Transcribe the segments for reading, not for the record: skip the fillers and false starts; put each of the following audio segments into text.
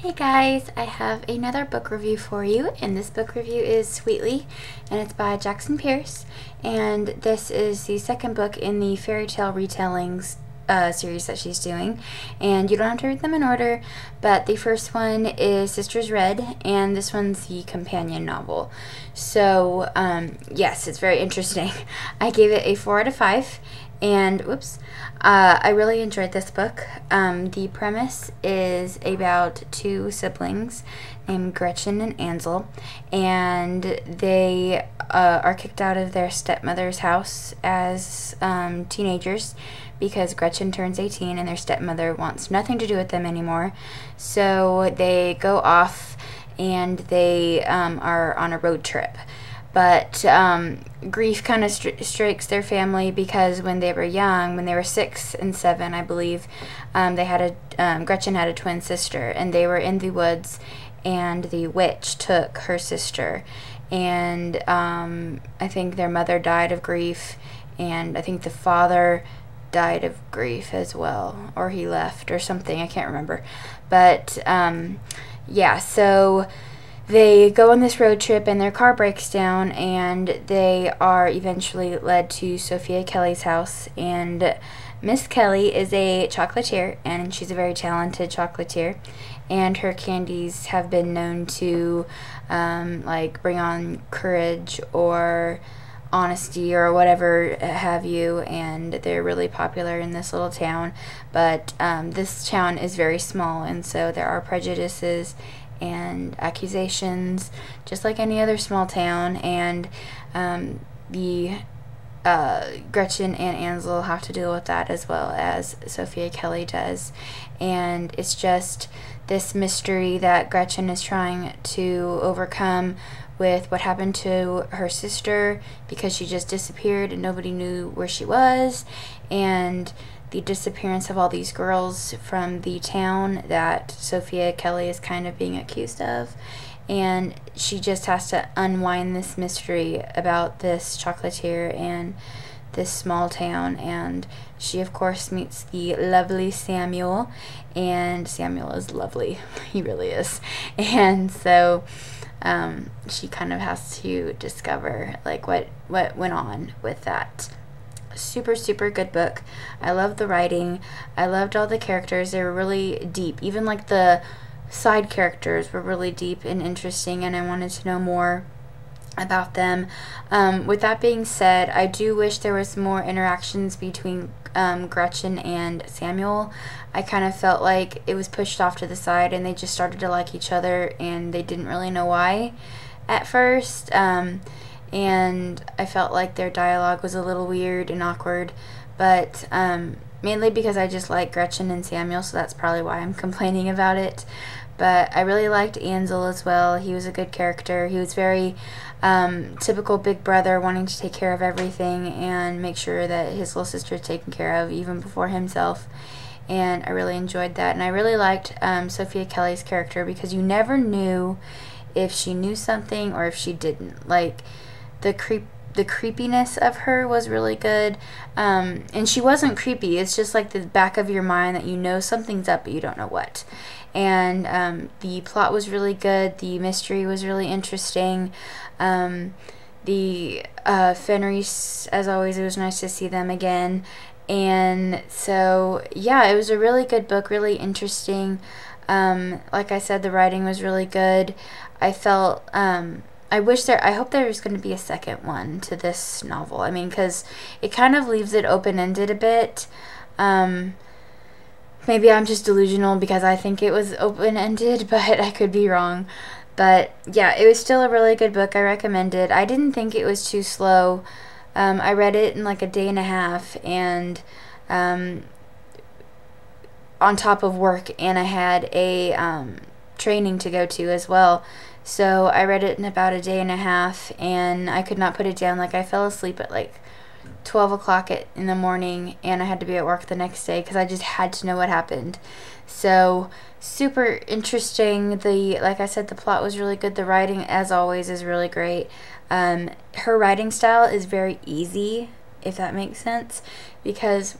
Hey guys, I have another book review for you, and this book review is Sweetly, and it's by Jackson Pearce, and this is the second book in the fairy tale retellings series that she's doing, and you don't have to read them in order, but the first one is Sisters Red, and this one's the companion novel. So, yes, it's very interesting. I gave it a 4 out of 5, and I really enjoyed this book. The premise is about two siblings named Gretchen and Ansel, and they are kicked out of their stepmother's house as teenagers because Gretchen turns 18 and their stepmother wants nothing to do with them anymore. So they go off and they are on a road trip. But grief kind of strikes their family because when they were young, when they were 6 and 7, I believe, Gretchen had a twin sister, and they were in the woods, and the witch took her sister, and I think their mother died of grief, and I think the father died of grief as well, or he left or something, I can't remember. But yeah, so they go on this road trip and their car breaks down, and they are eventually led to Sophia Kelly's house. And Miss Kelly is a chocolatier, and she's a very talented chocolatier, and her candies have been known to like bring on courage or honesty or whatever have you, and they're really popular in this little town. But this town is very small, and so there are prejudices and accusations, just like any other small town, and the Gretchen and Ansel have to deal with that as well as Sophia Kelly does. And it's just this mystery that Gretchen is trying to overcome with what happened to her sister, because she just disappeared and nobody knew where she was, and the disappearance of all these girls from the town that Sophia Kelly is kind of being accused of. And she just has to unwind this mystery about this chocolatier and this small town. And she, of course, meets the lovely Samuel, and Samuel is lovely. He really is. And so she kind of has to discover like what went on with that. Super good book. I loved the writing. I loved all the characters. They were really deep. Even like the side characters were really deep and interesting, and I wanted to know more about them. With that being said, I do wish there was more interactions between Gretchen and Samuel. I kind of felt like it was pushed off to the side and they just started to like each other, and they didn't really know why at first. And I felt like their dialogue was a little weird and awkward, but mainly because I just like Gretchen and Samuel, so that's probably why I'm complaining about it. But I really liked Ansel as well. He was a good character. He was very typical big brother, wanting to take care of everything and make sure that his little sister is taken care of even before himself. And I really enjoyed that. And I really liked Sophia Kelly's character, because you never knew if she knew something or if she didn't. Like, the creepiness of her was really good, and she wasn't creepy. It's just like the back of your mind that you know something's up but you don't know what. And the plot was really good. The mystery was really interesting. The Fenris, as always, it was nice to see them again. And so yeah, it was a really good book, really interesting. Like I said, the writing was really good. I felt I hope there's going to be a second one to this novel. I mean, because it kind of leaves it open-ended a bit. Maybe I'm just delusional because I think it was open-ended, but I could be wrong. But yeah, it was still a really good book. I recommend it. I didn't think it was too slow. I read it in like a day and a half, and on top of work, and I had a training to go to as well. So I read it in about a day and a half, and I could not put it down. Like, I fell asleep at like 12 o'clock in the morning, and I had to be at work the next day because I just had to know what happened. So super interesting. Like I said, the plot was really good. The writing, as always, is really great. Her writing style is very easy, if that makes sense, because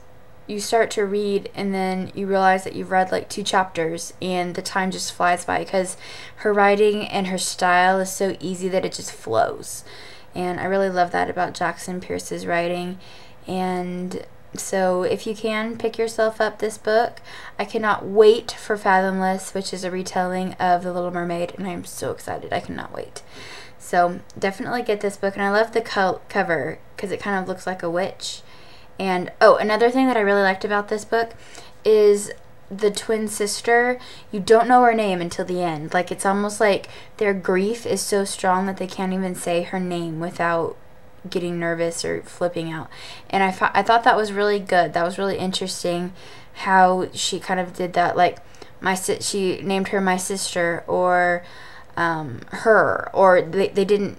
you start to read and then you realize that you've read like 2 chapters and the time just flies by because her writing and her style is so easy that it just flows. And I really love that about Jackson Pearce's writing. And so if you can, pick yourself up this book. I cannot wait for Fathomless, which is a retelling of The Little Mermaid, and I'm so excited. I cannot wait. So definitely get this book. And I love the cover because it kind of looks like a witch. And oh, another thing that I really liked about this book is the twin sister. You don't know her name until the end. Like, it's almost like their grief is so strong that they can't even say her name without getting nervous or flipping out. And I thought that was really good. That was really interesting how she kind of did that. Like, she named her my sister, or her, or they didn't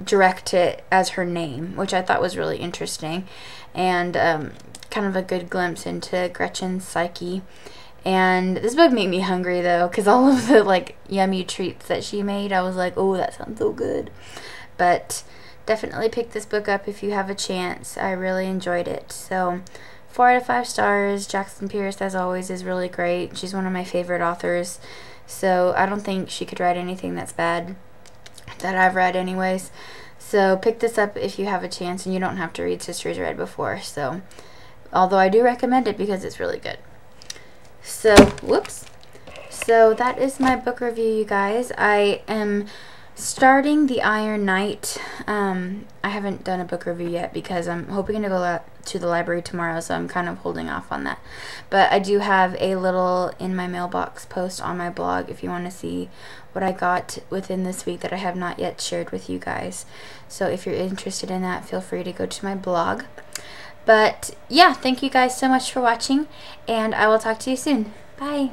direct it as her name, which I thought was really interesting, and kind of a good glimpse into Gretchen's psyche. And this book made me hungry though, because all of the like yummy treats that she made, I was like, oh, that sounds so good. But definitely pick this book up if you have a chance. I really enjoyed it. So 4 out of 5 stars. Jackson Pearce, as always, is really great. She's one of my favorite authors, so I don't think she could write anything that's bad that I've read anyways. So pick this up if you have a chance, and you don't have to read Sisters Read before. So, although I do recommend it because it's really good. So, whoops. So that is my book review, you guys. I am starting The Iron Knight. I haven't done a book review yet because I'm hoping to go to the library tomorrow, so I'm kind of holding off on that. But I do have a little in my mailbox post on my blog if you want to see what I got within this week that I have not yet shared with you guys. So if you're interested in that, feel free to go to my blog. But yeah, thank you guys so much for watching, and I will talk to you soon. Bye.